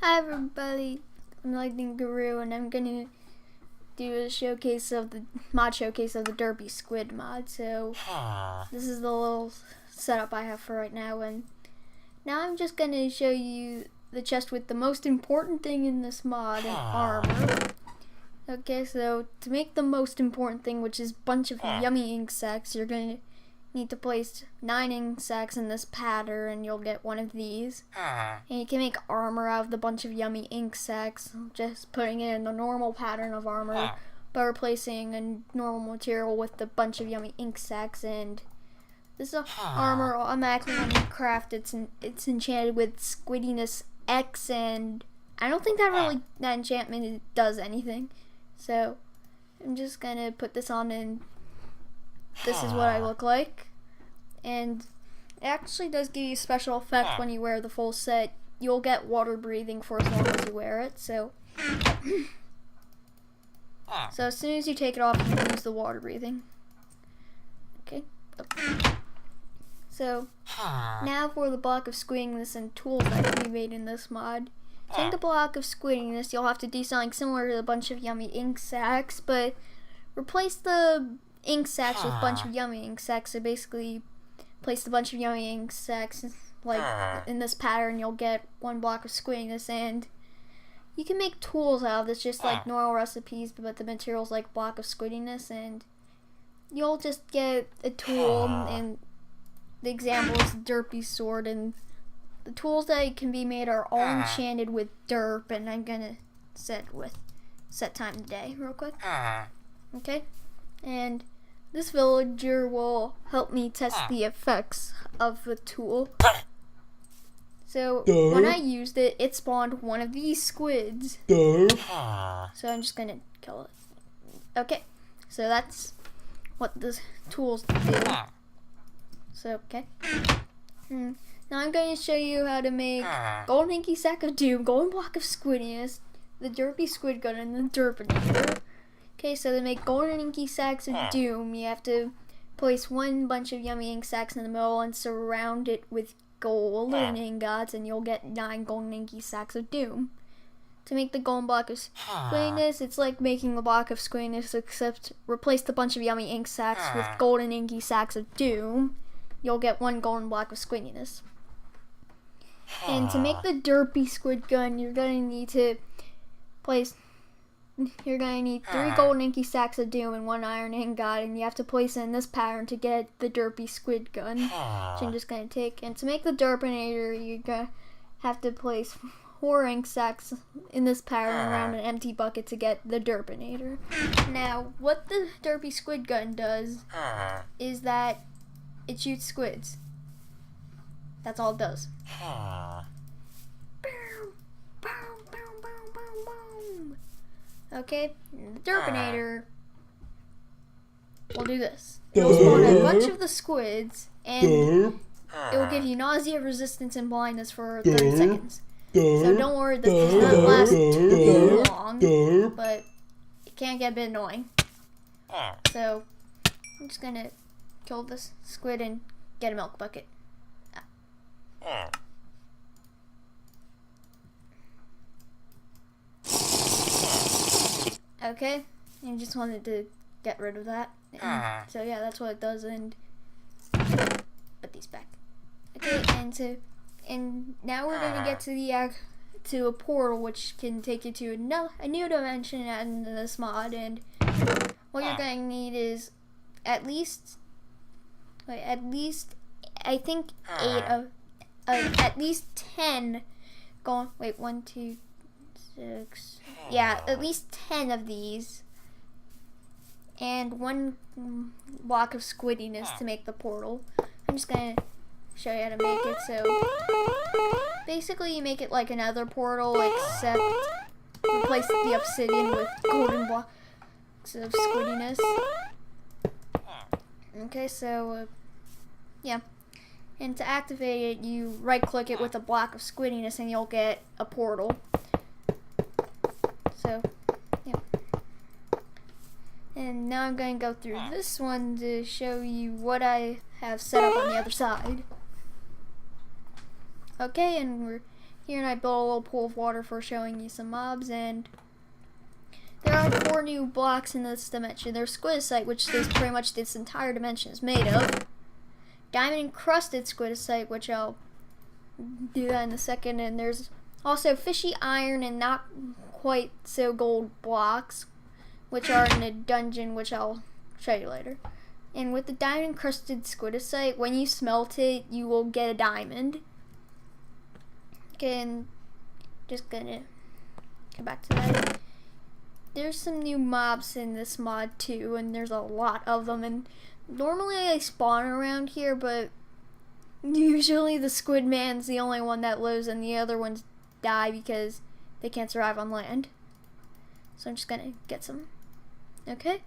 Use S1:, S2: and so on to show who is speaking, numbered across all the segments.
S1: Hi everybody, I'm Lightning Guru and I'm gonna do a showcase of the mod showcase of the Derpy Squid mod. So this is the little setup I have for right now, and now I'm just gonna show you the chest with the most important thing in this mod, and armor. Okay, so to make the most important thing, which is a bunch of yummy ink sacs, you're gonna need to place 9 ink sacs in this pattern and you'll get one of these. And you can make armor out of the bunch of yummy ink sacs, just putting it in the normal pattern of armor, but replacing a normal material with a bunch of yummy ink sacs. And this is armor automatically when you craft. It's enchanted with Squidiness X, and I don't think that enchantment does anything. So I'm just gonna put this on, and this is what I look like. And it actually does give you a special effect when you wear the full set. You'll get water breathing for as long as you wear it. So as soon as you take it off, you lose the water breathing. Okay. So now for the block of squidiness and tools that we made in this mod. To make the block of squidiness, you'll have to do something similar to a bunch of yummy ink sacs, but replace the ink sacs with a bunch of yummy ink sacs. So basically place a bunch of yummy ink sacs like in this pattern. You'll get 1 block of squidiness, and you can make tools out of this just like normal recipes, but the material's like block of squidiness, and you'll just get a tool. And the example is Derpy sword, and the tools that can be made are all enchanted with derp, and I'm gonna set time of day real quick. Okay, and this villager will help me test the effects of the tool. So when I used it, it spawned one of these squids. So I'm just gonna kill it. Okay, so that's what the tools do. So okay. Now I'm going to show you how to make Golden Inky Sack of Doom, Golden Block of Squidiness, the Derpy Squid Gun, and the Derpinator. Okay, so to make Golden Inky Sacks of Doom, you have to place 1 bunch of yummy ink sacs in the middle and surround it with golden ingots, and you'll get 9 Golden Inky Sacks of Doom. To make the Golden Block of Squidiness, it's like making the Block of Squidiness, except replace the bunch of yummy ink sacs with Golden Inky Sacks of Doom. You'll get 1 Golden Block of Squidiness. And to make the Derpy Squid Gun, you're going to need to place... You're going to need 3 Golden Inky Sacs of Doom and 1 Iron Ingot, and you have to place it in this pattern to get the Derpy Squid Gun, which I'm just going to take. And to make the Derpinator, you're going to have to place 4 ink sacs in this pattern around an empty bucket to get the Derpinator. Now, what the Derpy Squid Gun does is that it shoots squids. That's all it does. Okay, the Derpinator will do this. It will spawn a bunch of the squids, and it will give you nausea, resistance, and blindness for 30 seconds. So don't worry, this does not last too long, but it can get a bit annoying. So I'm just gonna kill this squid and get a milk bucket. Okay, you just wanted to get rid of that. So yeah, that's what it does, and put these back. Okay, and now we're gonna get to a portal which can take you to a new dimension in this mod. And what you're gonna need is at least I think 8 of at least 10 going. Wait, 1, 2, 6. Yeah, at least 10 of these, and 1 block of squidiness to make the portal. I'm just gonna show you how to make it. So basically, you make it like another portal, except replace the obsidian with golden blocks of squidiness. Okay, so yeah. And to activate it, you right-click it with a block of squidiness, and you'll get a portal. So, yeah. And now I'm going to go through this one to show you what I have set up on the other side. Okay, and we're Here, and I built a little pool of water for showing you some mobs, and there are 4 new blocks in this dimension. There's squidicite, which is pretty much this entire dimension is made of. Diamond encrusted squidicite, which I'll do that in a second, and there's also fishy iron and not quite so gold blocks, which are in a dungeon, which I'll show you later. And with the diamond encrusted squidicite, when you smelt it, you will get a diamond. Okay, and just gonna come back to that. There's some new mobs in this mod too, and there's a lot of them, and normally they spawn around here, but usually the squid man's the only one that lives and the other ones die because they can't survive on land. So I'm just gonna get some. Okay,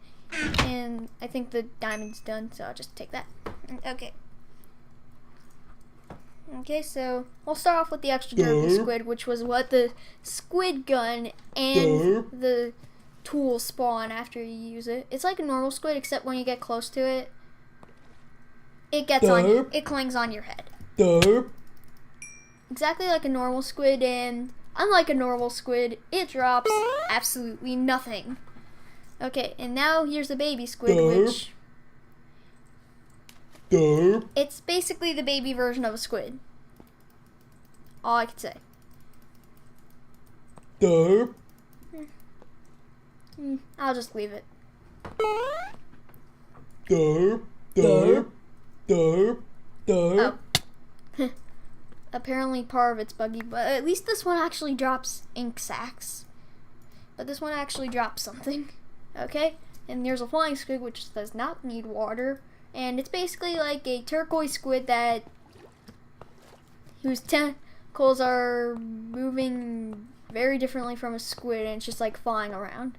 S1: and I think the diamond's done, so I'll just take that. Okay. Okay, so we'll start off with the extra derpy squid, which was what the squid gun and the tool spawn after you use it. It's like a normal squid, except when you get close to it, it gets on you. It clings on your head. Exactly like a normal squid, and unlike a normal squid, it drops absolutely nothing. Okay, and now here's the baby squid, which it's basically the baby version of a squid. All I can say. I'll just leave it. Oh. Apparently part of it's buggy, but at least this one actually drops ink sacs. But this one actually drops something. Okay? And there's a flying squid which does not need water. And it's basically like a turquoise squid that whose tentacles are moving very differently from a squid, and it's just like flying around.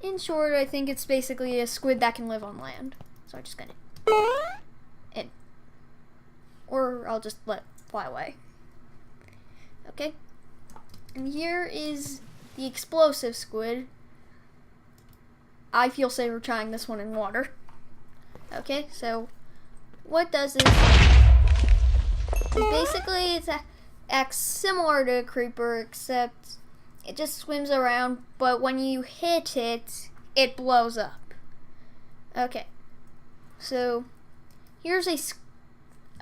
S1: In short, I think it's basically a squid that can live on land. So I'm just gonna or I'll just let it fly away. Okay. And here is the explosive squid. I feel safer trying this one in water. Okay, so what does it is basically it acts similar to a creeper, except it just swims around, but when you hit it, it blows up. Okay, so here's a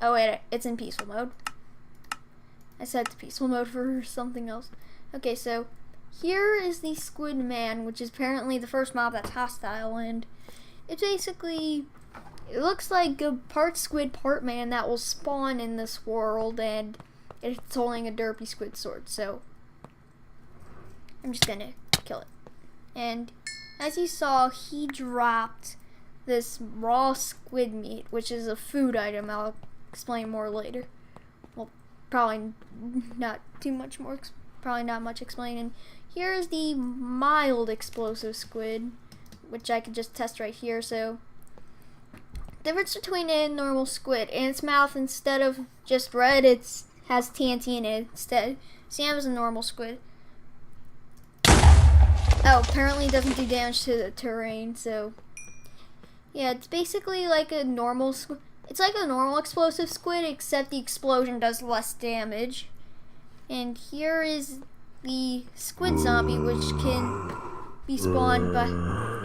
S1: oh wait, it's in peaceful mode. I set it to peaceful mode for something else. Okay, so here is the squid man, which is apparently the first mob that's hostile, and it's basically, it looks like a part squid, part man that will spawn in this world, and it's holding a derpy squid sword, so I'm just gonna kill it. And as you saw, he dropped this raw squid meat, which is a food item. I'll explain more later. Well, probably not too much more, probably not much explaining. Here's the mild explosive squid, which I could just test right here. So, difference between a normal squid, in its mouth, instead of just red, it has TNT in it instead. Same as a normal squid. Oh, apparently it doesn't do damage to the terrain, so yeah, it's basically like a normal squid. It's like a normal explosive squid, except the explosion does less damage. And here is the squid zombie, which can be spawned by,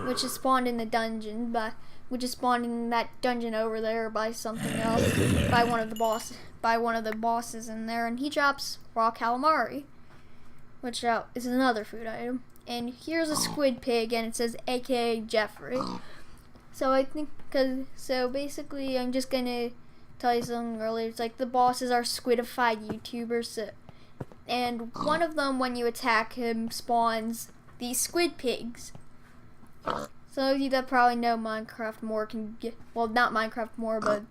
S1: which is spawned in the dungeon, which is spawned in that dungeon over there by something else, by one of the bosses in there, and he drops raw calamari, which is another food item. And here's a squid pig, and it says AKA Jeffrey. So I think, so basically I'm just gonna tell you something earlier. It's like the bosses are squidified YouTubers, so, and one of them, when you attack him, spawns these squid pigs. Some of you that probably know Minecraft more can get, well, not Minecraft more, but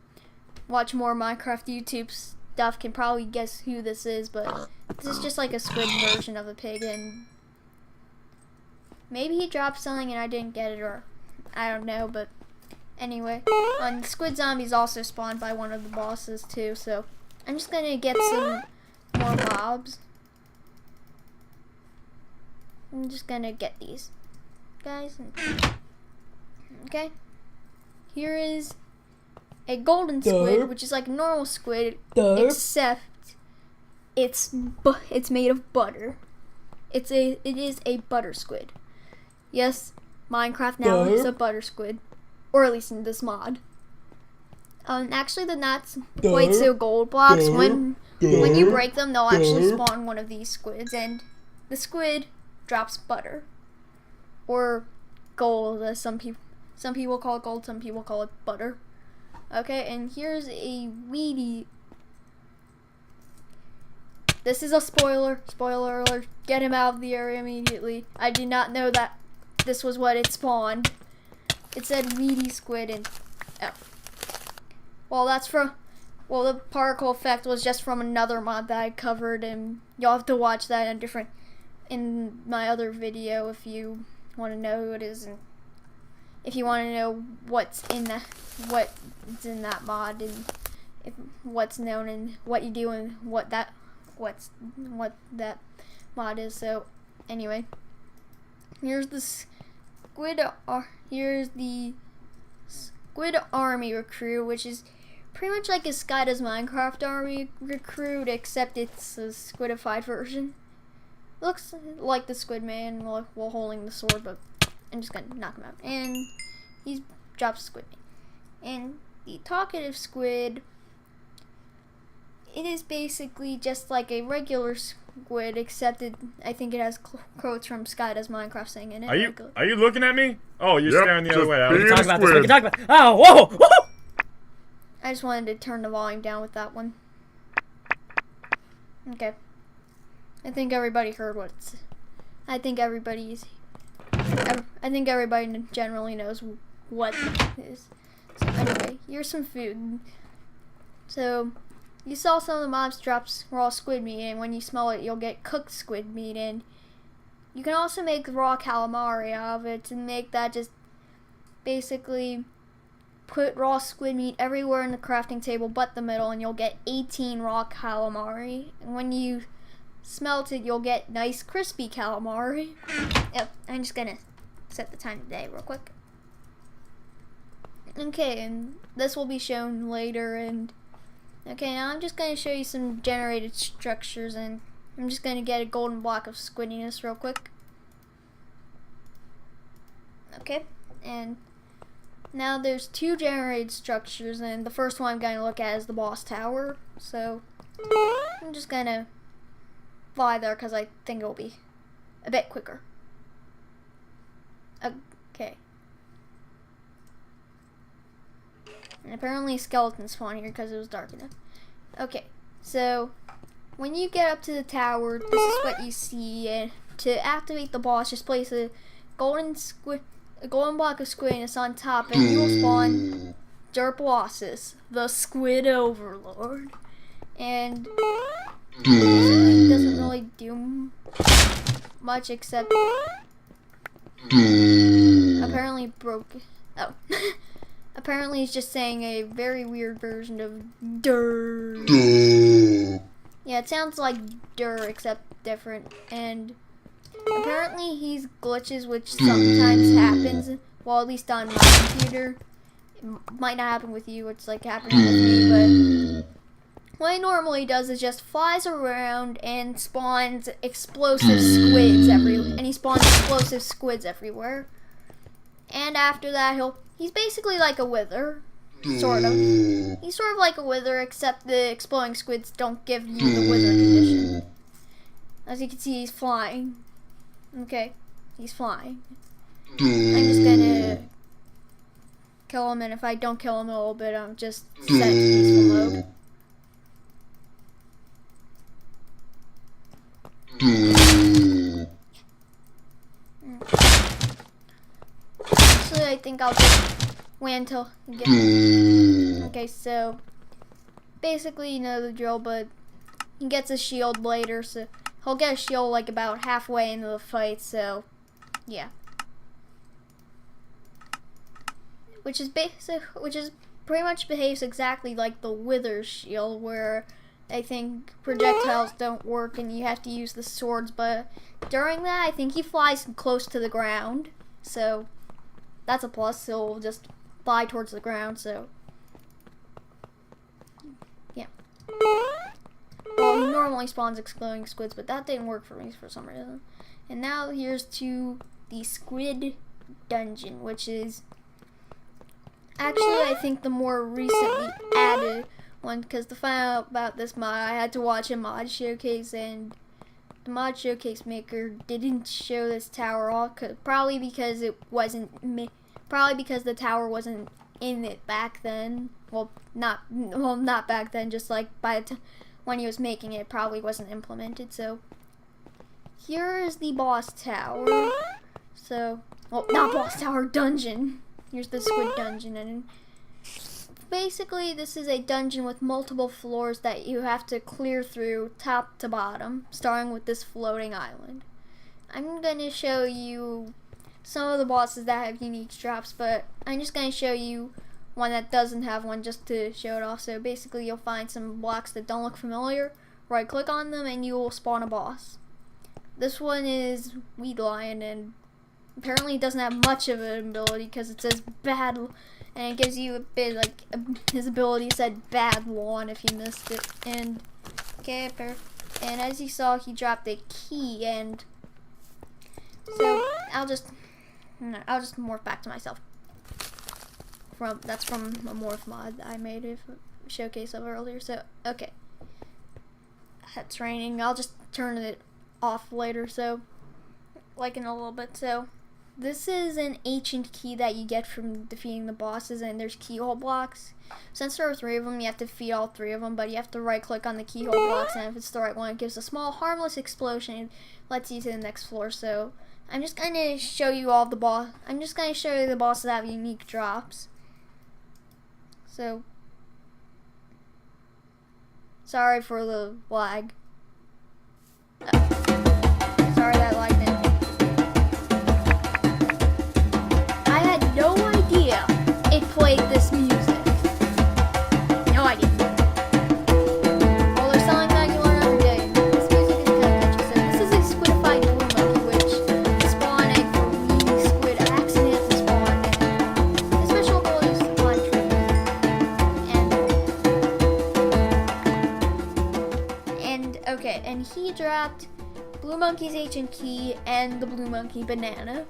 S1: watch more Minecraft YouTube stuff can probably guess who this is, but this is just like a squid version of a pig, and maybe he dropped something and I didn't get it, or I don't know, but anyway. And squid zombies also spawned by one of the bosses too, so I'm just gonna get some more mobs. I'm just gonna get these guys. Okay. Here is a golden squid, which is like a normal squid, except it's made of butter. It is a butter squid. Yes, Minecraft now is a butter squid, or at least in this mod. Actually, they're not quite so gold blocks. When you break them, they'll actually spawn one of these squids, and the squid drops butter, or gold, as some people call it gold, some people call it butter. Okay, and here's a weedy. This is a spoiler. Spoiler alert. Get him out of the area immediately. I did not know that this was what it spawned. It said weedy squid and oh. Well, the particle effect was just from another mod that I covered, and you'll have to watch that in my other video if you want to know who it is, and if you want to know what's in that mod, and what's known and what you do and what that mod is. So anyway, here's the squid army recruit, which is pretty much like a Sky Does Minecraft army recruit, except it's a squidified version. Looks like the Squid Man while holding the sword, but I'm just gonna knock him out. And he drops Squid Man. And the talkative squid, it is basically just like a regular squid, except I think it has quotes from Sky Does Minecraft saying in it.
S2: Are you looking at me? Oh, you're staring the other way.
S3: We can talk about this. We can talk about. Oh, whoa! Whoa!
S1: I just wanted to turn the volume down with that one. Okay. I think everybody heard what's. I think everybody generally knows what it is. So anyway, here's some food. So you saw some of the mobs drops raw squid meat, and when you smell it, you'll get cooked squid meat, and you can also make raw calamari out of it, and make that just basically put raw squid meat everywhere in the crafting table but the middle, and you'll get 18 raw calamari. And when you smelt it, you'll get nice crispy calamari. Yep, I'm just gonna set the time today real quick. Okay, and this will be shown later, and okay, now I'm just gonna show you some generated structures, and I'm just gonna get a golden block of squidiness real quick. Okay, and now there's two generated structures, and the first one I'm gonna look at is the boss tower. So I'm just gonna fly there because I think it'll be a bit quicker. Okay. And apparently skeletons spawn here because it was dark enough. Okay, so when you get up to the tower, this is what you see. And to activate the boss, just place a golden block of squidness on top, and you will spawn Derpy, the Squid Overlord. And it doesn't really do much except apparently broke. Oh. Apparently he's just saying a very weird version of Dur. Yeah, it sounds like Dur except different. And apparently he's glitches, which sometimes happens. Well, at least on my computer. It might not happen with you, it's like happening with me, but what he normally does is just flies around and spawns explosive squids everywhere. And he spawns explosive squids everywhere. And after that, he's basically like a wither. Sort of. He's sort of like a wither, except the exploding squids don't give you the wither condition. As you can see, he's flying. Okay, he's flying. I'm just gonna kill him, and if I don't kill him a little bit, I'm just set to peaceful mode. Actually, I think I'll just wait until you get. Okay, so basically, you know the drill, but he gets a shield later, so he'll get a shield like about halfway into the fight. So, yeah, which is pretty much behaves exactly like the Wither shield, where I think projectiles don't work and you have to use the swords, but during that I think he flies close to the ground, so that's a plus. He'll just fly towards the ground, so yeah. Well, he normally spawns exploding squids, but that didn't work for me for some reason. And now here's to the squid dungeon, which is actually, I think, the more recently added one, because to find out about this mod, I had to watch a mod showcase, and the mod showcase maker didn't show this tower off, probably because the tower wasn't in it back then. Well, not back then, just like when he was making it, probably wasn't implemented. So here is the boss tower. So, well, not boss tower, dungeon. Here's the squid dungeon, and basically this is a dungeon with multiple floors that you have to clear through top to bottom, starting with this floating island. I'm going to show you some of the bosses that have unique drops, but I'm just going to show you one that doesn't have one just to show it off. So basically you'll find some blocks that don't look familiar, right click on them, and you will spawn a boss. This one is Weed Lion, and apparently it doesn't have much of an ability because it says bad, and it gives you a bit like his ability said bad lawn if you missed it. And okay, and as you saw, he dropped a key, and so I'll just morph back to myself. That's from a morph mod I made a showcase of earlier. So okay, it's raining. I'll just turn it off later, so like in a little bit. So this is an ancient key that you get from defeating the bosses, and there's keyhole blocks. Since there are 3 of them, you have to defeat all 3 of them, but you have to right click on the keyhole blocks, and if it's the right one, it gives a small harmless explosion and lets you to the next floor. So I'm just going to show you all the bosses that have unique drops. So sorry for the lag. Sorry that lag didn't. I had no idea it played this music. No idea. Well, there's something that you learn every day. This music is kind of catchy. So this is a squidified blue monkey, which spawned a green squid accidentally spawned. His special ability is to climb trees. And okay, and he dropped Blue Monkey's ancient key and the Blue Monkey banana.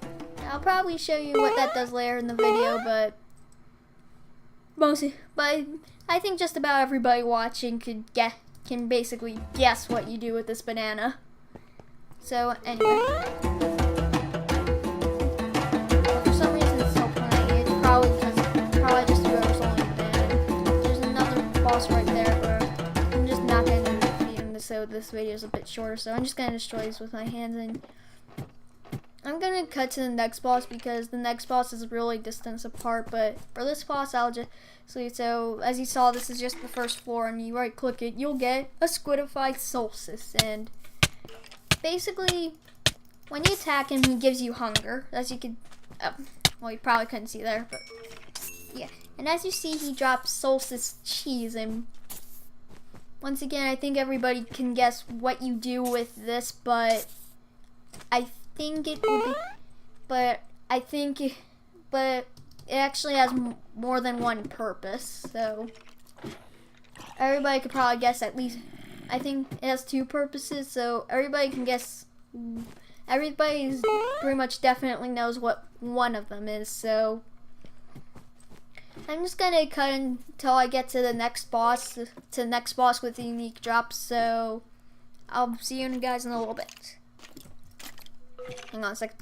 S1: I'll probably show you what that does later in the video, but I think just about everybody watching can basically guess what you do with this banana. So anyway, for some reason it's still playing. It's probably just whoever's only the banana. There's another boss right there, but I'm just not going to defeat him, so this video is a bit shorter. So I'm just going to destroy this with my hands, and I'm going to cut to the next boss because the next boss is really distance apart, but for this boss I'll just so as you saw, this is just the first floor, and you right click it, you'll get a squidified solstice, and basically when you attack him he gives you hunger, as you could well, you probably couldn't see there, but yeah. And as you see, he drops solstice cheese, and once again I think everybody can guess what you do with this, but it actually has more than one purpose, so everybody could probably guess at least. I think it has 2 purposes, so everybody can guess. Everybody's pretty much definitely knows what one of them is, so I'm just gonna cut until I get to the next boss, with the unique drops, so I'll see you guys in a little bit. Hang on a second.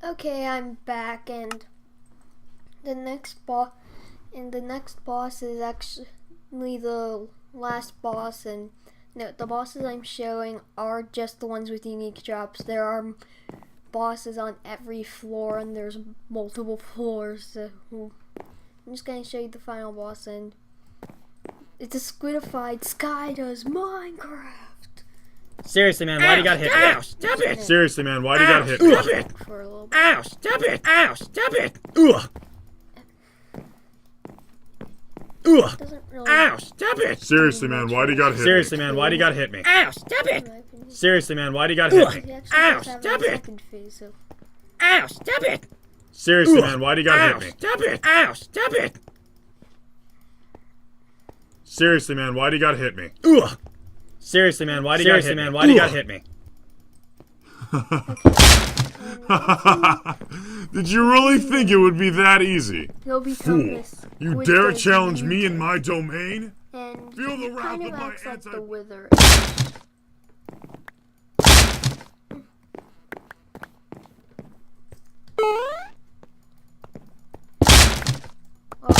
S1: Okay, I'm back, and the next boss is actually the last boss, and no, the bosses I'm showing are just the ones with unique drops. There are bosses on every floor, and there's multiple floors, so I'm just going to show you the final boss, and it's a squidified Sky Does Minecraft.
S3: Seriously, man, why'd you got hit?
S2: Ow, stop it! Seriously, man, why'd you got hit?
S3: Stop it!
S1: For a little bit.
S3: Ow, stop it! Ow, stop it! Ugh! Ugh!
S1: Doesn't really
S3: Ow, stop it!
S2: Seriously, man, why'd you got hit?
S3: Seriously, man, why'd you got hit me? Ow, stop it!
S1: in my opinion.
S3: Seriously, man, why'd you got hit
S1: He
S3: me?
S1: actually
S3: Ow,
S1: does have
S3: stop
S1: a
S3: it!
S1: second phase, so
S3: Ow, stop it!
S2: Seriously, man, why'd you got
S3: Ow,
S2: hit me?
S3: stop it! Ow, stop it!
S2: Seriously, man, why'd he gotta hit me?
S3: Ugh. Seriously, man, why'd he gotta hit me? Why'd he gotta hit me?
S2: Did you really think it would be that easy?
S1: He'll become this.
S2: You
S1: Squid
S2: dare
S1: Guy
S2: challenge me in
S1: mutant,
S2: my domain?
S1: And
S2: Feel the
S1: he
S2: wrath
S1: kind
S2: of
S1: of
S2: my
S1: acts like the
S2: anti-
S1: Wither. For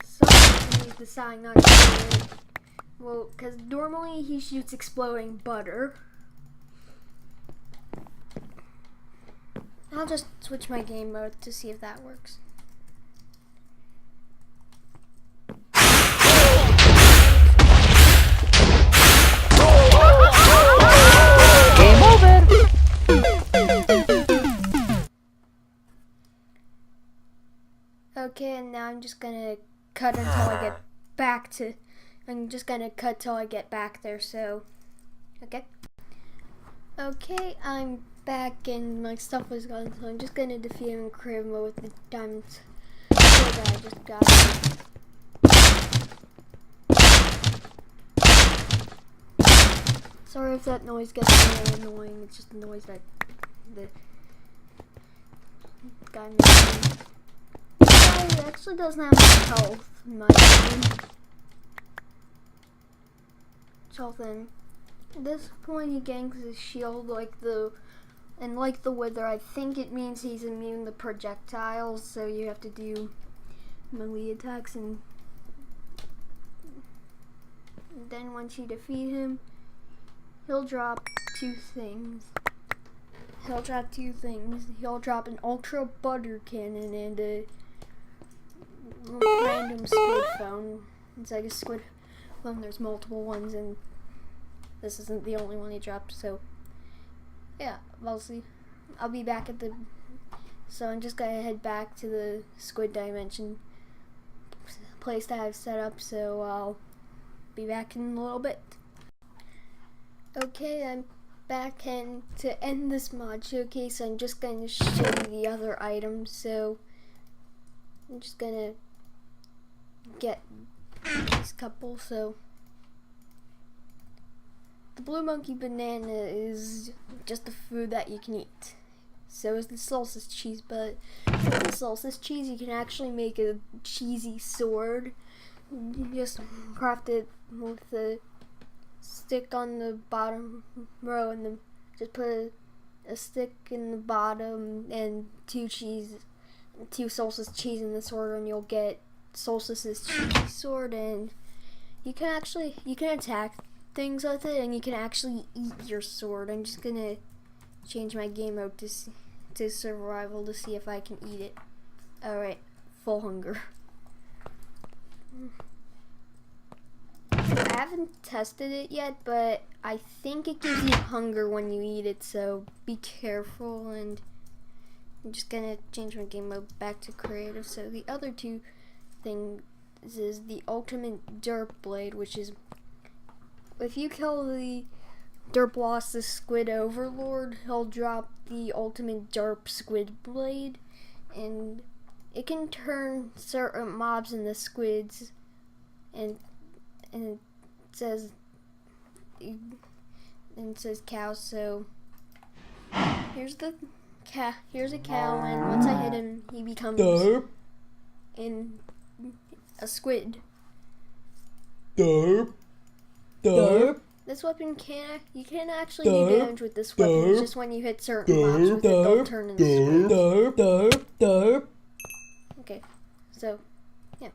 S1: some reason he's deciding not to do it. Well, because normally he shoots exploding butter. I'll just switch my game mode to see if that works.
S3: Game over.
S1: Okay, and now I'm just gonna cut until I get back to. I'm just gonna cut till I get back there. So, okay. Okay, I'm back and my stuff was gone, so I'm just gonna defeat him in creative mode with the diamonds that I just got. Sorry if that noise gets really annoying. It's just the noise that the guy made. This guy actually doesn't have much health, in my opinion. So then, at this point he ganks his shield like the Wither. I think it means he's immune to projectiles, so you have to do melee attacks, and then once you defeat him, he'll drop two things. He'll drop an ultra butter cannon and a random squid phone. It's like a squid phone. There's multiple ones, and this isn't the only one he dropped. So yeah, we'll see. I'll be back at the. So I'm just gonna head back to the squid dimension place that I've set up. So I'll be back in a little bit. Okay, I'm back, and to end this mod showcase, I'm just going to show you the other items. So I'm just going to get these couple. So the blue monkey banana is just the food that you can eat. So is the salsa cheese, but with the salsa cheese you can actually make a cheesy sword. You just craft it with the stick on the bottom row, and then just put a stick in the bottom and two Solstice cheese in the sword, and you'll get Solstice's cheesy sword. And you can attack things with it, and you can actually eat your sword. I'm just gonna change my game mode to survival to see if I can eat it. Alright, full hunger. I haven't tested it yet, but I think it gives you hunger when you eat it, so be careful. And I'm just gonna change my game mode back to creative. So the other two things is the ultimate derp blade, which is if you kill the derp boss, the squid overlord, he'll drop the ultimate derp squid blade, and it can turn certain mobs into squids, and it says cow. So here's a cow, and once I hit him, he becomes in a squid.
S3: Derp. Derp.
S1: This weapon you can actually do damage with this weapon. It's just when you hit certain mobs with it, they'll turn into squids. Okay, so yeah.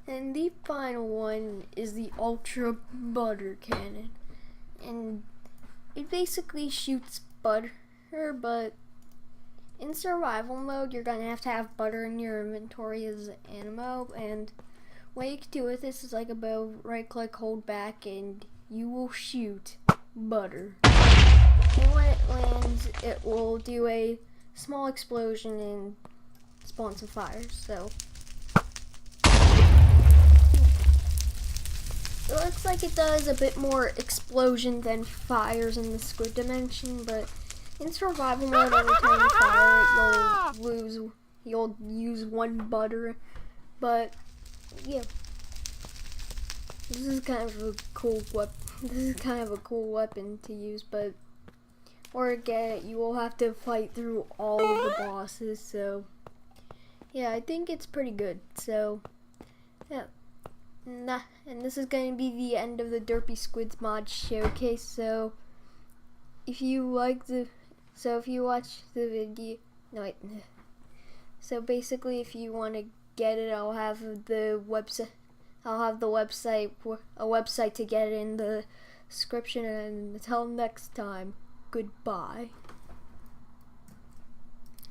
S1: And the final one is the Ultra Butter Cannon. And it basically shoots butter, but in survival mode, you're going to have butter in your inventory as ammo. And what you can do with this is like a bow, right click, hold back, and you will shoot butter. And when it lands, it will do a small explosion and spawn some fires. So it looks like it does a bit more explosion than fires in the squid dimension, but in survival mode, every time you fire it, you'll use one butter. But yeah, This is kind of a cool weapon to use, but or get it, you will have to fight through all of the bosses. So yeah, I think it's pretty good. So yeah, and this is going to be the end of the Derpy Squids Mod showcase. So if you watch the video, no wait. So basically, if you want to get it, I'll have the website. A website to get it in the description. And until next time, goodbye.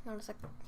S1: Hold on a second.